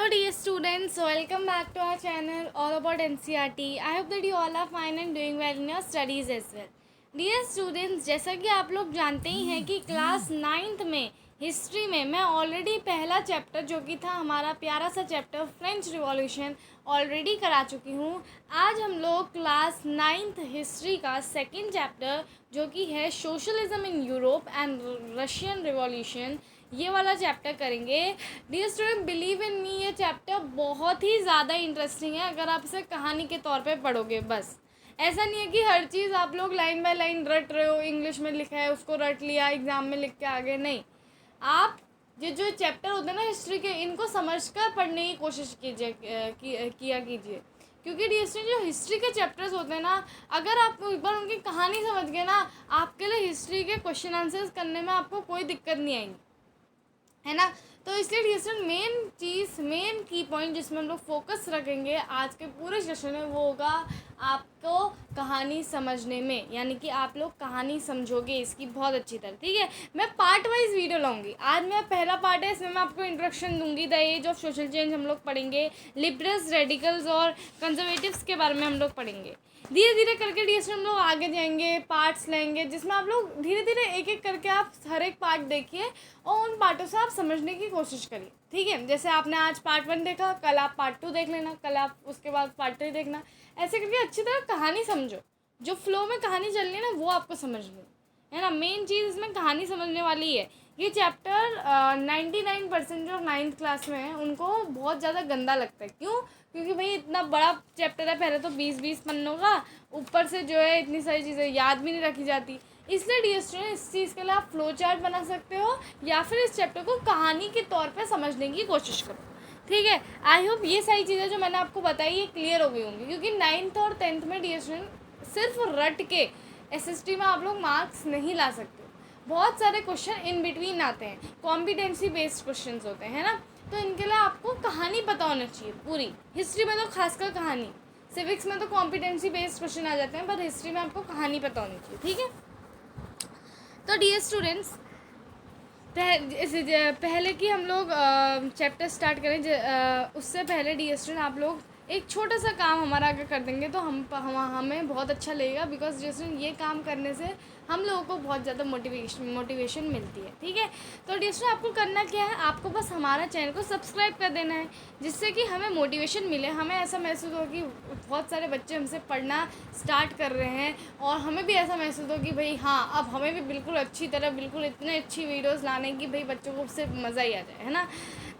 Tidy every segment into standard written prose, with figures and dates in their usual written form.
Hello dear students, welcome back to our channel all about NCERT. I hope that you all are fine and doing well in your studies as well. Dear students, जैसा कि आप लोग जानते ही हैं कि class 9th में history में मैं ऑलरेडी पहला चैप्टर जो कि था हमारा प्यारा सा चैप्टर फ्रेंच रिवॉल्यूशन ऑलरेडी करा चुकी हूँ। आज हम लोग क्लास 9th हिस्ट्री का सेकंड चैप्टर जो कि है socialism in Europe and Russian revolution, ये वाला चैप्टर करेंगे। डियर स्टूडेंट, बिलीव इन मी, ये चैप्टर बहुत ही ज़्यादा इंटरेस्टिंग है अगर आप इसे कहानी के तौर पे पढ़ोगे। बस ऐसा नहीं है कि हर चीज़ आप लोग लाइन बाय लाइन रट रहे हो, इंग्लिश में लिखा है उसको रट लिया, एग्ज़ाम में लिख के आगे नहीं। आप ये जो चैप्टर होते हैं ना हिस्ट्री के, इनको समझकर पढ़ने की कोशिश कीजिए किया कीजिए, क्योंकि डियर स्टूडेंट जो हिस्ट्री के चैप्टर्स होते हैं ना, अगर आप एक बार उनकी कहानी समझ गए ना, आपके लिए हिस्ट्री के क्वेश्चन आंसर्स करने में आपको कोई दिक्कत नहीं आएगी, है ना। तो इसलिए डियर मेन की पॉइंट जिसमें हम लोग फोकस रखेंगे आज के पूरे सेशन में वो होगा आपको कहानी समझने में, यानी कि आप लोग कहानी समझोगे इसकी बहुत अच्छी तरह। ठीक है, मैं पार्ट वाइज वीडियो लाऊंगी। आज मेरा पहला पार्ट है, इसमें मैं आपको इंट्रोडक्शन दूंगी। The age of social change हम लोग पढ़ेंगे, लिबरल्स, रेडिकल्स और कंजर्वेटिव्स के बारे में हम लोग पढ़ेंगे। धीरे धीरे करके डियर हम लोग आगे जाएंगे, पार्ट्स लेंगे जिसमें आप लोग धीरे धीरे एक एक करके आप हर एक पार्ट देखिए और उन पार्टों से आप समझने की कोशिश करिए। ठीक है, जैसे आपने आज पार्ट 1 देखा, कल आप पार्ट 2 देख लेना, कल आप उसके बाद पार्ट 3 देखना। ऐसे करके अच्छी तरह कहानी समझो, जो फ्लो में कहानी चल रही है ना वो आपको समझनी है ना। मेन चीज़ इसमें कहानी समझने वाली है। ये चैप्टर 99% जो 9th क्लास में है उनको बहुत ज़्यादा गंदा लगता है। क्यों? क्योंकि भाई इतना बड़ा चैप्टर है, पहले तो 20-20 पन्नों का, ऊपर से जो है इतनी सारी चीज़ें याद भी नहीं रखी जाती। इसलिए डियर स्टूडेंट इस चीज़ के लिए आप फ्लो चार्ट बना सकते हो या फिर इस चैप्टर को कहानी के तौर पे समझने की कोशिश करो। ठीक है, आई होप ये सारी चीज़ें जो मैंने आपको बताई ये क्लियर हो गई होंगी, क्योंकि 9th और 10th में डियर स्टूडेंट सिर्फ रट के SST में आप लोग मार्क्स नहीं ला सकते। बहुत सारे क्वेश्चन इन बिटवीन आते हैं, कॉम्पिटेंसी बेस्ड क्वेश्चन होते हैं, है ना। तो इनके लिए आपको कहानी पता होना चाहिए पूरी। हिस्ट्री में तो खासकर कहानी, सिविक्स में तो कॉम्पिटेंसी बेस्ड क्वेश्चन आ जाते हैं, पर हिस्ट्री में आपको कहानी पता होनी चाहिए। ठीक है, तो डियर स्टूडेंट्स पहले कि हम लोग चैप्टर स्टार्ट करें उससे पहले डियर स्टूडेंट आप लोग एक छोटा सा काम हमारा अगर कर देंगे तो हमें बहुत अच्छा लगेगा, बिकॉज डियर स्टूडेंट ये काम करने से हम लोगों को बहुत ज़्यादा मोटिवेशन मिलती है। ठीक है, तो डियर स्टूडेंट आपको करना क्या है, आपको बस हमारा चैनल को सब्सक्राइब कर देना है, जिससे कि हमें मोटिवेशन मिले, हमें ऐसा महसूस हो कि बहुत सारे बच्चे हमसे पढ़ना स्टार्ट कर रहे हैं और हमें भी ऐसा महसूस हो कि भाई हाँ अब हमें भी बिल्कुल अच्छी तरह बिल्कुल इतने अच्छी वीडियोज़ लाने की भाई बच्चों को उससे मज़ा ही आ जाए, है ना।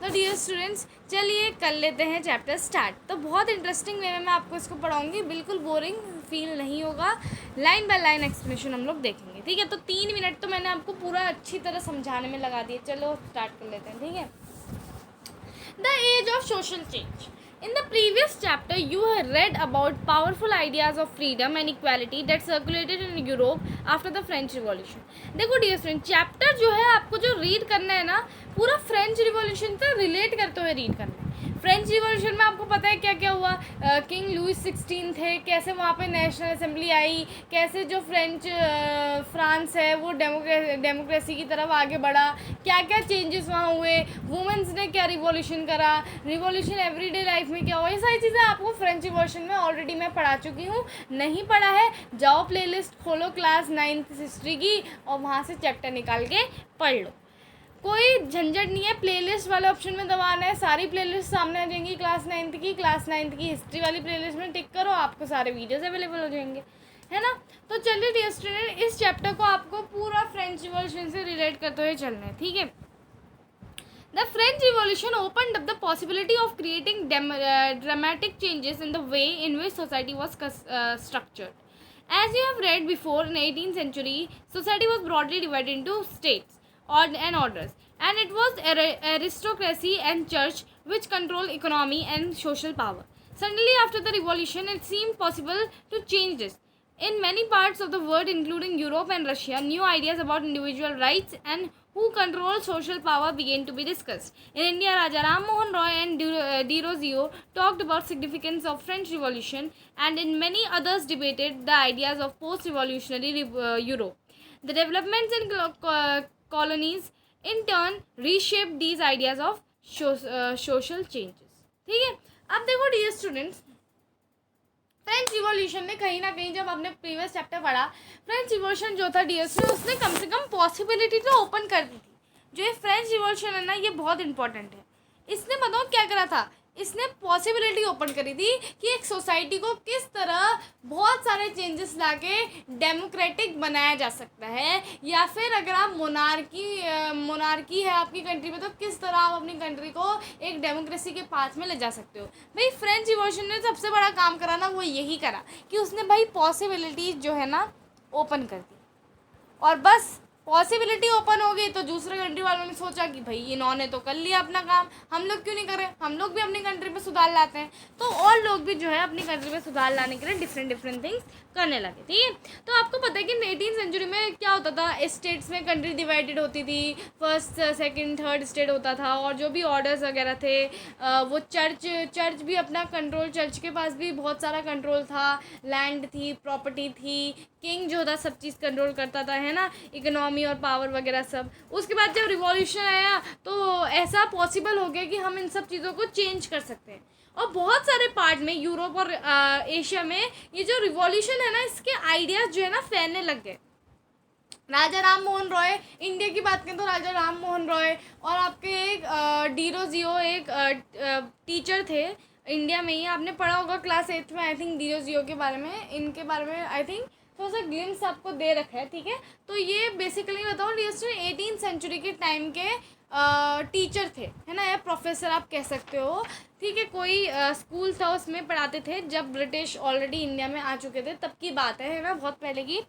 तो डियर स्टूडेंट्स चलिए कर लेते हैं चैप्टर स्टार्ट। तो बहुत इंटरेस्टिंग वे में मैं आपको इसको पढ़ाऊँगी, बिल्कुल बोरिंग फील नहीं होगा, लाइन बाय लाइन एक्सप्लेनेशन हम लोग देखेंगे। ठीक है, तो 3 मिनट तो मैंने आपको पूरा अच्छी तरह समझाने में लगा दिए। चलो स्टार्ट कर लेते हैं। ठीक है, the age of social change. In the previous chapter, you have read about powerful ideas of freedom and equality that circulated in Europe after the French Revolution. देखो डियर फ्रेंड, चैप्टर जो है आपको जो रीड करना है ना, पूरा French revolution से रिलेट करते हुए रीड करना है। फ्रेंच रिवॉल्यूशन में आपको पता है क्या क्या हुआ, किंग लुइस 16 थे, कैसे वहाँ पे नेशनल असेंबली आई, कैसे जो फ्रांस है वो डेमोक्रेसी की तरफ आगे बढ़ा, क्या क्या चेंजेस वहाँ हुए, वुमेंस ने क्या रिवॉल्यूशन करा, रिवॉल्यूशन एवरीडे लाइफ में क्या हुआ, ये सारी चीज़ें आपको फ्रेंच रिवॉल्यूशन में ऑलरेडी मैं पढ़ा चुकी हूँ। नहीं पढ़ा है, जाओ प्लेलिस्ट खोलो क्लास 9th हिस्ट्री की और वहाँ से चैप्टर निकाल के पढ़ लो। कोई झंझट नहीं है, प्लेलिस्ट वाले ऑप्शन में दबाना है, सारी प्लेलिस्ट सामने आ जाएंगी क्लास 9th की। क्लास 9th की हिस्ट्री वाली प्लेलिस्ट में टिक करो, आपको सारे वीडियोस अवेलेबल हो जाएंगे, है ना। तो चलिए डियर स्टूडेंट, इस चैप्टर को आपको पूरा फ्रेंच रिवॉल्यूशन से रिलेट करते हुए चलना है। ठीक है, The French Revolution opened up the possibility of creating dramatic changes in the way in which society was structured. As you have read before, in the 18th century, society was broadly divided into states and orders, and it was aristocracy and church which controlled economy and social power. Suddenly, after the revolution, it seemed possible to change this. In many parts of the world, including Europe and Russia, new ideas about individual rights and who controls social power began to be discussed. In India, Raja Ram Mohan Roy and De Rosio talked about significance of French Revolution, and in many others debated the ideas of post-revolutionary Europe. The developments in colonies, in turn, reshaped these ideas of social changes. ठीक है। अब देखो dear students, French revolution ने कहीं ना कहीं, जब आपने प्रीवियस चैप्टर पढ़ा, फ्रेंच रिवॉल्यूशन जो था डियर्स में, उसने कम से कम पॉसिबिलिटी तो ओपन कर दी थी। जो ये फ्रेंच रिवॉल्यूशन है ना, ये बहुत इंपॉर्टेंट है। इसने बताओ क्या करा था, इसने पॉसिबिलिटी ओपन करी थी कि एक सोसाइटी को किस तरह बहुत सारे चेंजेस लाके डेमोक्रेटिक बनाया जा सकता है, या फिर अगर आप मोनार्की है आपकी कंट्री में, तो किस तरह आप अपनी कंट्री को एक डेमोक्रेसी के पाथ में ले जा सकते हो। भाई फ्रेंच रिवॉल्यूशन ने सबसे बड़ा काम करा ना, वो यही करा कि उसने भाई पॉसिबिलिटीज जो है ना ओपन कर दी। और बस पॉसिबिलिटी ओपन हो गई तो दूसरे कंट्री वालों ने सोचा कि भाई इन्होंने तो कर लिया अपना काम, हम लोग क्यों नहीं करें, हम लोग भी अपनी कंट्री में सुधार लाते हैं। तो और लोग भी जो है अपनी कंट्री में सुधार लाने के लिए डिफरेंट थिंग्स करने लगे। ठीक है, तो आपको पता है कि 18th सेंचुरी में क्या होता था, स्टेट्स में कंट्री डिवाइडेड होती थी, फर्स्ट सेकंड थर्ड स्टेट होता था, और जो भी ऑर्डर्स वगैरह थे, वो चर्च भी अपना कंट्रोल, चर्च के पास भी बहुत सारा कंट्रोल था, लैंड थी, प्रॉपर्टी थी, किंग जो था सब चीज़ कंट्रोल करता था, है ना, इकोनॉमी और पावर वगैरह सब। उसके बाद जब रिवॉल्यूशन आया तो ऐसा पॉसिबल हो गया कि हम इन सब चीज़ों को चेंज कर सकते हैं। और बहुत सारे पार्ट में, यूरोप और एशिया में, ये जो रिवॉल्यूशन है ना, इसके आइडियाज़ जो है ना फैलने लग गए। राजा राम मोहन रॉय, इंडिया की बात करें तो राजा राम मोहन रॉय, और आपके एक डीरोजियो एक टीचर थे इंडिया में ही, आपने पढ़ा होगा क्लास 8th में आई थिंक, डीरोजियो के बारे में, इनके बारे में आई थिंक थोड़ा सा ग्लिम्स आपको दे रखा है। ठीक है, तो ये बेसिकली बताऊँ, 18th सेंचुरी के टाइम के टीचर थे, है ना, या प्रोफेसर आप कह सकते हो। ठीक है, कोई स्कूल था उसमें पढ़ाते थे जब ब्रिटिश ऑलरेडी इंडिया में आ चुके थे, तब की बात है ना, बहुत पहले की।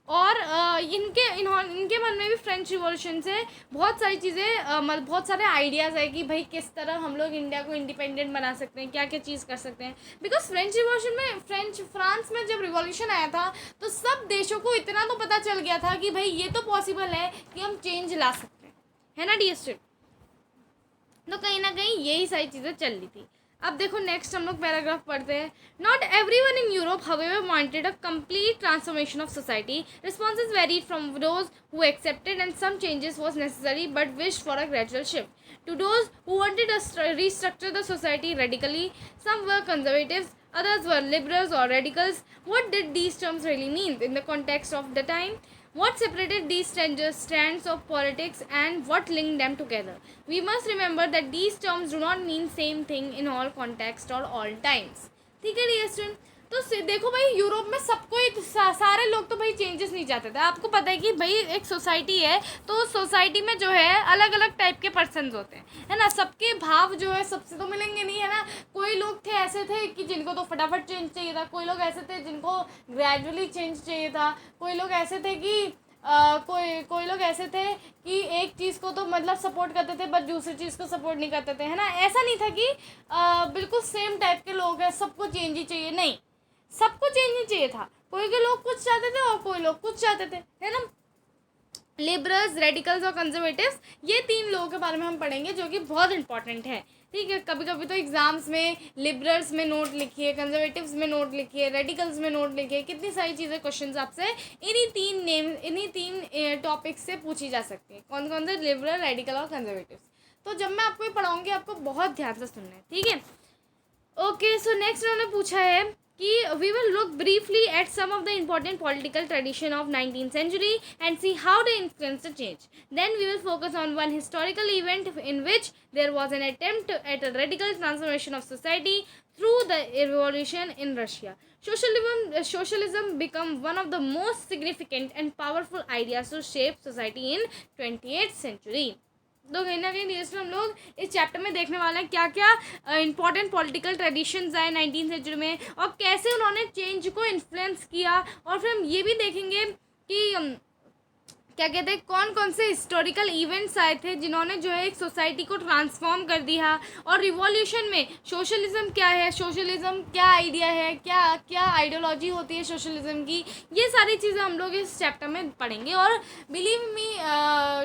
और इनके मन में भी फ्रेंच रिवॉल्यूशन से बहुत सारी चीज़ें, बहुत सारे आइडियाज़ है कि भाई किस तरह हम लोग इंडिया को इंडिपेंडेंट बना सकते हैं, क्या क्या चीज़ कर सकते हैं। बिकॉज फ्रेंच रिवॉल्यूशन में, फ्रांस में जब रिवॉल्यूशन आया था तो सब देशों को इतना तो पता चल गया था कि भाई ये तो पॉसिबल है कि हम चेंज ला सकते हैं, है ना डियर स्टूडेंट। तो कहीं ना कहीं यही सारी चीज़ें चल रही थी। अब देखो नेक्स्ट हम लोग पैराग्राफ पढ़ते हैं। Not every one in Europe however wanted a complete transformation of society. Responses varied from those who accepted and some changes was necessary but wish for a gradual shift to those who wanted a restructure the society radically. Some were conservatives, others were liberals or radicals. What did these terms really mean in the context of the time? What separated these strands of politics and what linked them together? We must remember that these terms do not mean same thing in all contexts or all times. ठीक है dear student, तो देखो भाई Europe में सबको सारे लोग तो भाई चेंजेस नहीं चाहते थे। आपको पता है कि भाई एक सोसाइटी है, तो सोसाइटी में जो है अलग अलग टाइप के पर्सन्स होते हैं, है ना, सबके भाव जो है सबसे तो मिलेंगे नहीं, है ना। कोई लोग थे ऐसे थे कि जिनको तो फटाफट चेंज चाहिए था, कोई लोग ऐसे थे जिनको ग्रेजुअली चेंज चाहिए था, कोई लोग ऐसे थे कि कोई लोग ऐसे थे कि एक चीज़ को तो मतलब सपोर्ट करते थे बट दूसरी चीज़ को सपोर्ट नहीं करते थे, है ना। ऐसा नहीं था कि बिल्कुल सेम टाइप के लोग हैं, सबको चेंज ही चाहिए, नहीं, सबको चेंज ही चाहिए था। कोई के लोग कुछ चाहते थे और कोई लोग कुछ चाहते थे, है ना। लिबरल्स, रेडिकल्स और कंजर्वेटिव्स, ये तीन लोगों के बारे में हम पढ़ेंगे जो कि बहुत इंपॉर्टेंट है। ठीक है, कभी कभी तो एग्जाम्स में लिबरल्स में नोट लिखिए, कंजर्वेटिव्स में नोट लिखिए, रेडिकल्स में नोट लिखिए, कितनी सारी चीज़ें क्वेश्चंस आपसे इन्हीं तीन टॉपिक्स से पूछी जा सकती है। कौन कौन से, लिबरल, रेडिकल और कंजर्वेटिव्स। तो जब मैं आपको ये पढ़ाऊँगी आपको बहुत ध्यान से सुनना है, ठीक है। ओके, सो नेक्स्ट उन्होंने पूछा है कि we will look briefly at some of the important political tradition of 19th century and see how they influenced the change. Then we will focus on one historical event in which there was an attempt at a radical transformation of society through the revolution in Russia. Socialism became one of the most significant and powerful ideas to shape society in 20th century. तो कहीं ना कहीं dear हम लोग इस chapter में देखने वाले हैं क्या क्या इंपॉर्टेंट पॉलिटिकल ट्रेडिशंस आए 19th सेंचुरी में और कैसे उन्होंने चेंज को इन्फ्लुएंस किया। और फिर हम ये भी देखेंगे कि क्या कहते हैं कौन कौन से हिस्टोरिकल इवेंट्स आए थे जिन्होंने जो है एक सोसाइटी को ट्रांसफॉर्म कर दिया। और रिवॉल्यूशन में सोशलिज्म क्या है, सोशलिज्म क्या आइडिया है, क्या क्या आइडियोलॉजी होती है सोशलिज्म की, ये सारी चीज़ें हम लोग इस चैप्टर में पढ़ेंगे। और बिलीव मी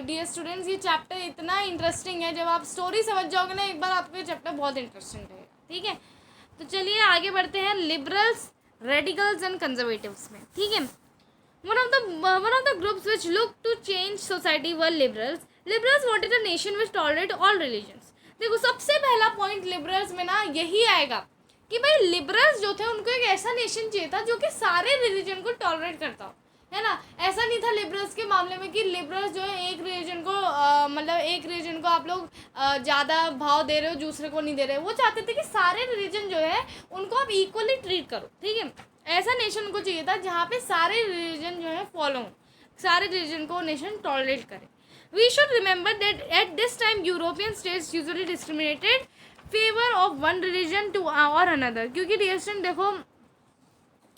डियर स्टूडेंट्स, ये चैप्टर इतना इंटरेस्टिंग है, जब आप स्टोरी समझ जाओगे ना एक बार, आपको ये चैप्टर बहुत इंटरेस्टिंग रहेगा। ठीक है, तो चलिए आगे बढ़ते हैं लिबरल्स, रेडिकल्स एंड कंजर्वेटिव्स में। ठीक है, One of the groups which looked to change society were liberals. Liberals wanted a nation which tolerated all religions. देखो सबसे पहला पॉइंट लिबरल्स में ना यही आएगा कि भाई लिबरल्स जो थे उनको एक ऐसा नेशन चाहिए था जो कि सारे रिलीजन को टॉलरेट करता हो, है ना। ऐसा नहीं था लिबरल्स के मामले में कि लिबरल्स जो है एक रिलीजन को मतलब एक रिलीजन को आप लोग ज़्यादा भाव दे रहे हो, दूसरे को नहीं दे रहे। वो चाहते थे कि सारे रिलीजन जो है उनको आप इक्वली ट्रीट करो, ठीक है। ऐसा नेशन उनको चाहिए था जहाँ पे सारे रिलीजन जो है फॉलो हों, सारे रिलीजन को नेशन टॉलरेट करे। We should remember that at this time European states usually discriminated favour of one religion to or another, क्योंकि रिएक्शन देखो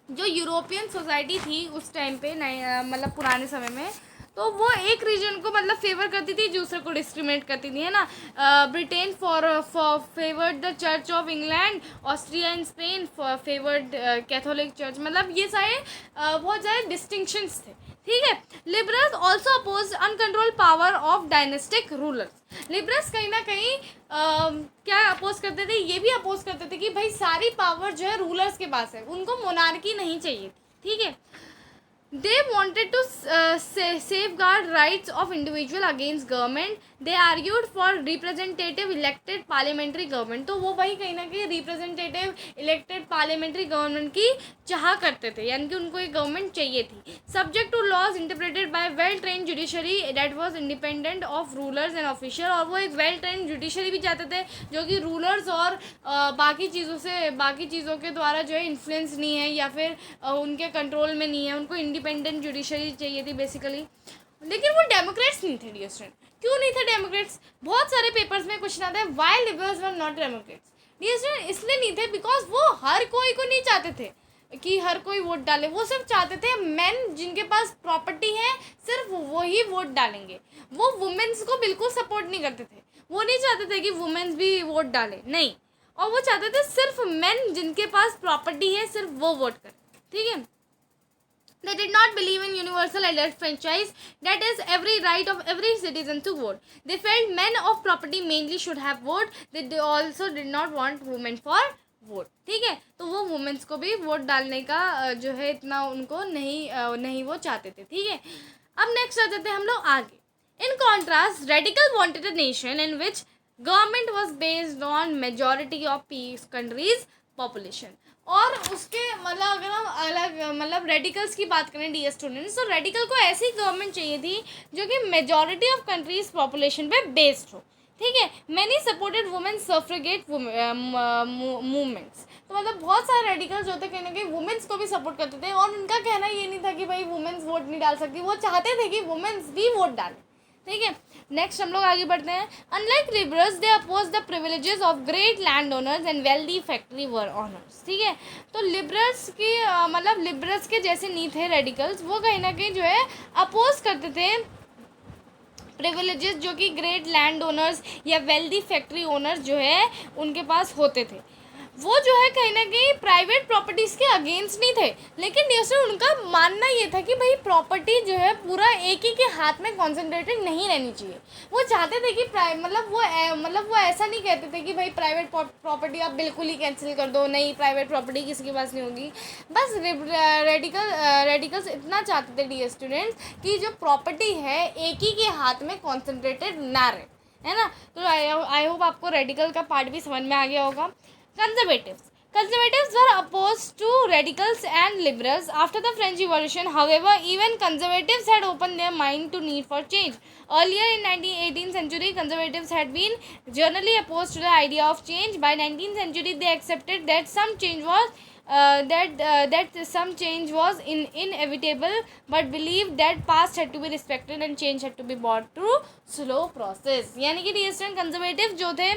जो यूरोपियन सोसाइटी थी उस टाइम पे मतलब पुराने समय में, तो वो एक रीजन को मतलब फेवर करती थी, दूसरे को डिस्क्रिमिनेट करती थी, है ना। Britain for favoured the Church of England, Austria and Spain favoured Catholic church, मतलब ये सारे बहुत सारे डिस्टिंक्शंस थे, ठीक है। Liberals also oppose uncontrol power of dynastic rulers. Liberals कहीं ना कहीं क्या अपोज करते थे, ये भी अपोज करते थे कि भाई सारी पावर जो है रूलर्स के पास है, उनको मोनार्की नहीं चाहिए थी, ठीक है। They wanted to safeguard rights of individual against government. They argued for representative elected parliamentary government. तो वो भाई कहीं ना कहीं रिप्रेजेंटेटिव इलेक्टेड पार्लियामेंट्री गवर्नमेंट की चाह करते थे, यानी कि उनको एक गवर्नमेंट चाहिए थी। Subject to laws interpreted by well train judiciary that was independent of rulers and official. और वो एक वेल ट्रेन जुडिशरी भी चाहते थे जो कि रूलर्स और बाकी चीज़ों के द्वारा जो है इन्फ्लुएंस नहीं है या फिर उनके कंट्रोल में नहीं है, उनको इंडिपेंडेंट जुडिशरी चाहिए थी बेसिकली। लेकिन वो डेमोक्रेट्स नहीं थे डियर स्टूडेंट। क्यों नहीं थे डेमोक्रेट्स? बहुत सारे पेपर्स में क्वेश्चन आता है why liberals were not democrats. Dear student इसलिए नहीं थे बिकॉज वो हर कोई को नहीं चाहते थे कि हर कोई वोट डाले। वो सिर्फ चाहते थे मेन जिनके पास प्रॉपर्टी है सिर्फ वो ही वोट डालेंगे। वो वुमेन्स को बिल्कुल सपोर्ट नहीं करते थे, वो नहीं चाहते थे कि वुमेन्स भी वोट डाले, नहीं। और वो चाहते थे सिर्फ मेन जिनके पास प्रॉपर्टी है सिर्फ वो वोट करें, ठीक है। They did not believe in universal adult franchise, that is every right of every citizen to vote. They felt men of property mainly should have vote. They also did not want women for vote, ठीक है। तो वो women's को भी vote डालने का जो है इतना उनको नहीं वो चाहते थे, ठीक है। अब नेक्स्ट आ जाते हैं हम लोग आगे। In contrast radical wanted a nation in which government was based on majority of peace countries population. और उसके मतलब अगर हम अलग मतलब रेडिकल्स की बात करें डियर स्टूडेंट्स, तो रेडिकल को ऐसी गवर्नमेंट चाहिए थी जो कि मेजॉरिटी ऑफ कंट्रीज पॉपुलेशन पे बेस्ड हो, ठीक है। Many supported women suffragette movements. तो मतलब बहुत सारे रेडिकल्स होते कहीं ना कहीं वुमेन्स को भी सपोर्ट करते थे, और उनका कहना ये नहीं था कि भाई वुमेन्स वोट नहीं डाल सकती, वो चाहते थे कि वुमेन्स भी वोट डालें, ठीक है। नेक्स्ट हम लोग आगे बढ़ते हैं। Unlike liberals they oppose the privileges of great land owners and wealthy factory owners, ठीक है। तो लिबरल्स की मतलब लिबरल्स के जैसे नहीं थे रेडिकल्स, वो कहीं ना कहीं जो है अपोज करते थे प्रिविलेजेस जो कि ग्रेट लैंड ओनर्स या वेल्दी फैक्ट्री ओनर्स जो है उनके पास होते थे। वो जो है कहीं ना कहीं प्राइवेट प्रॉपर्टीज़ के अगेंस्ट नहीं थे, लेकिन जैसे उनका मानना ये था कि भाई प्रॉपर्टी जो है पूरा एक ही के हाथ में कॉन्सेंट्रेटेड नहीं रहनी चाहिए। वो चाहते थे कि मतलब वो ऐसा नहीं कहते थे कि भाई प्राइवेट प्रॉपर्टी आप बिल्कुल ही कैंसिल कर दो, नहीं प्राइवेट प्रॉपर्टी किसी के पास नहीं होगी। बस रेडिकल्स इतना चाहते थे डियर स्टूडेंट्स कि जो प्रॉपर्टी है एक ही के हाथ में कॉन्सेंट्रेटेड ना रहे, है ना। तो आई होप आपको रेडिकल का पार्ट भी समझ में आ गया होगा। Conservatives were opposed to radicals and liberals after the French Revolution. However, even conservatives had opened their mind to need for change. Earlier in 18th century, conservatives had been generally opposed to the idea of change. By 19th century, they accepted that some change was inevitable, but believed that past had to be respected and change had to be brought through slow process. यानी कि conservatives जो थे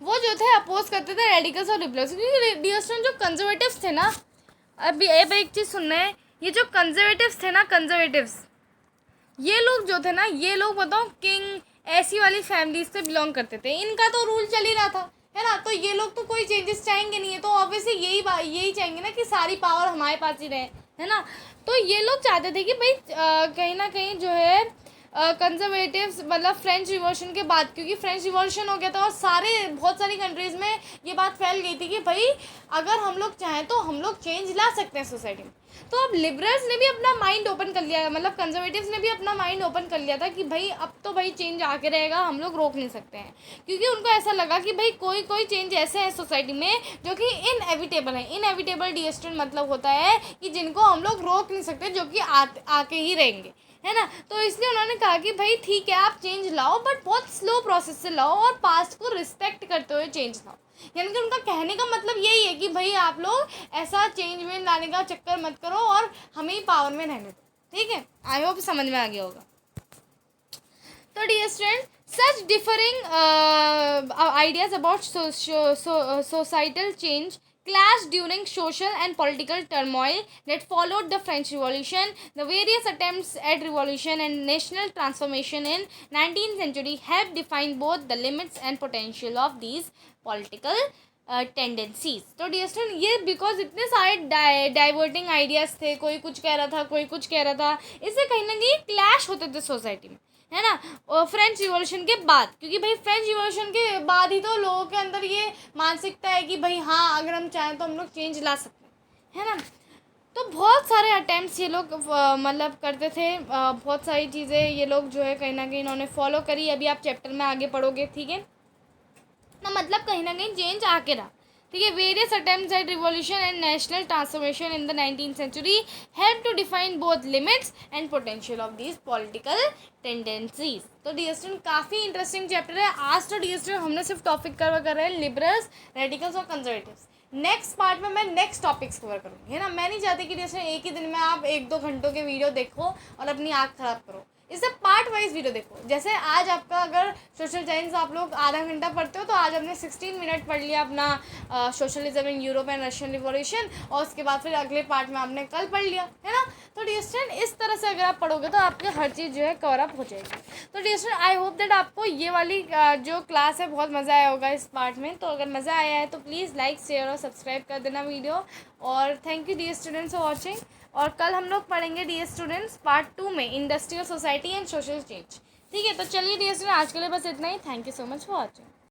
वो जो थे oppose करते थे radicals और लिबरल्स, क्योंकि डियर जो कंजर्वेटिव्स थे ना, अभी एक चीज़ सुनना है, ये जो कंजर्वेटिव्स थे ना, कंजर्वेटिव्स ये लोग जो थे ना, ये लोग बताओ किंग ऐसी वाली फैमिलीज से बिलोंग करते थे, इनका तो रूल चल ही रहा था, है ना। तो ये लोग तो कोई चेंजेस चाहेंगे नहीं है, तो ऑब्वियसली यही चाहेंगे ना कि सारी पावर हमारे पास ही रहे, है ना। तो ये लोग चाहते थे कि भाई कहीं ना कहीं जो है कंजर्वेटिव्स मतलब फ्रेंच रिवॉल्यूशन के बाद, क्योंकि फ्रेंच रिवॉल्यूशन हो गया था और बहुत सारी कंट्रीज़ में ये बात फैल गई थी कि भाई अगर हम लोग चाहें तो हम लोग चेंज ला सकते हैं सोसाइटी में। तो अब लिबरल्स ने भी अपना माइंड ओपन कर लिया, मतलब कंजर्वेटिव्स ने भी अपना माइंड ओपन कर लिया था कि भाई अब तो भाई चेंज आके रहेगा, हम लोग रोक नहीं सकते हैं। क्योंकि उनको ऐसा लगा कि भाई कोई कोई चेंज ऐसे हैं सोसाइटी में जो कि इनएविटेबल है। इनएविटेबल डिएस्टेंट मतलब होता है कि जिनको हम लोग रोक नहीं सकते, जो कि आके ही रहेंगे, है ना। तो इसलिए उन्होंने कहा कि भाई ठीक है आप चेंज लाओ, बट बहुत स्लो प्रोसेस से लाओ और पास्ट को रिस्पेक्ट करते हुए चेंज लाओ। यानी कि उनका कहने का मतलब यही है कि भाई आप लोग ऐसा चेंज में लाने का चक्कर मत करो और हमें ही पावर में रहने दो। ठीक है, आई होप समझ में आ गया होगा। तो dear student, such differing ideas about societal change clashed during social and political turmoil that followed the French Revolution. The various attempts at revolution and national transformation in 19th century have defined both the limits and potential of these political tendencies. तो dear student, ये because इतने सारे diverting ideas थे, कोई कुछ कह रहा था, कोई कुछ कह रहा था, इससे कहीं ना कहीं क्लैश होते थे सोसाइटी में, है ना। और फ्रेंच रिवॉल्यूशन के बाद, क्योंकि भाई फ्रेंच रिवॉल्यूशन के बाद ही तो लोगों के अंदर ये मानसिकता है कि भाई हाँ अगर हम चाहें तो हम लोग चेंज ला सकते हैं, है ना। तो बहुत सारे अटैम्प्ट्स ये लोग मतलब करते थे, बहुत सारी चीज़ें ये लोग जो है कहीं ना कहीं इन्होंने फॉलो करी। अभी आप चैप्टर में आगे पढ़ोगे, ठीक है ना, मतलब कहीं ना कहीं चेंज आके रहा। ठीक है, various attempts at revolution and national transformation in the 19th century help to define both limits and potential of these political tendencies. तो डियर स्टूडेंट, काफ़ी इंटरेस्टिंग चैप्टर है। आज तो डियर स्टूडेंट हमने सिर्फ टॉपिक कवर कर रहे हैं लिबरल्स, रेडिकल्स और कंजर्वेटिव्स। नेक्स्ट पार्ट में मैं नेक्स्ट टॉपिक्स कवर करूँगी, है ना। मैं नहीं चाहती कि जैसे एक ही दिन में आप 1-2 घंटों के वीडियो देखो और अपनी आँख खराब करो। इससे पार्ट वाइज वीडियो देखो। जैसे आज आपका अगर सोशल साइंस आप लोग आधा घंटा पढ़ते हो तो आज आपने 16 मिनट पढ़ लिया अपना socialism in Europe and Russian revolution, और उसके बाद फिर अगले पार्ट में आपने कल पढ़ लिया, है ना। तो डियर स्टूडेंट, इस तरह से अगर आप पढ़ोगे तो आपके हर चीज़ जो है कवर अप हो जाएगी। तो dear student, I hope that आपको ये वाली जो क्लास है बहुत मज़ा आया होगा इस पार्ट में। तो अगर मज़ा आया है तो प्लीज़ लाइक, शेयर और सब्सक्राइब कर देना वीडियो। और thank you dear students for watching. और कल हम लोग पढ़ेंगे डियर स्टूडेंट्स पार्ट 2 में industrial society and social change. ठीक है, तो चलिए डियर स्टूडेंट, आज के लिए बस इतना ही। Thank you so much for watching.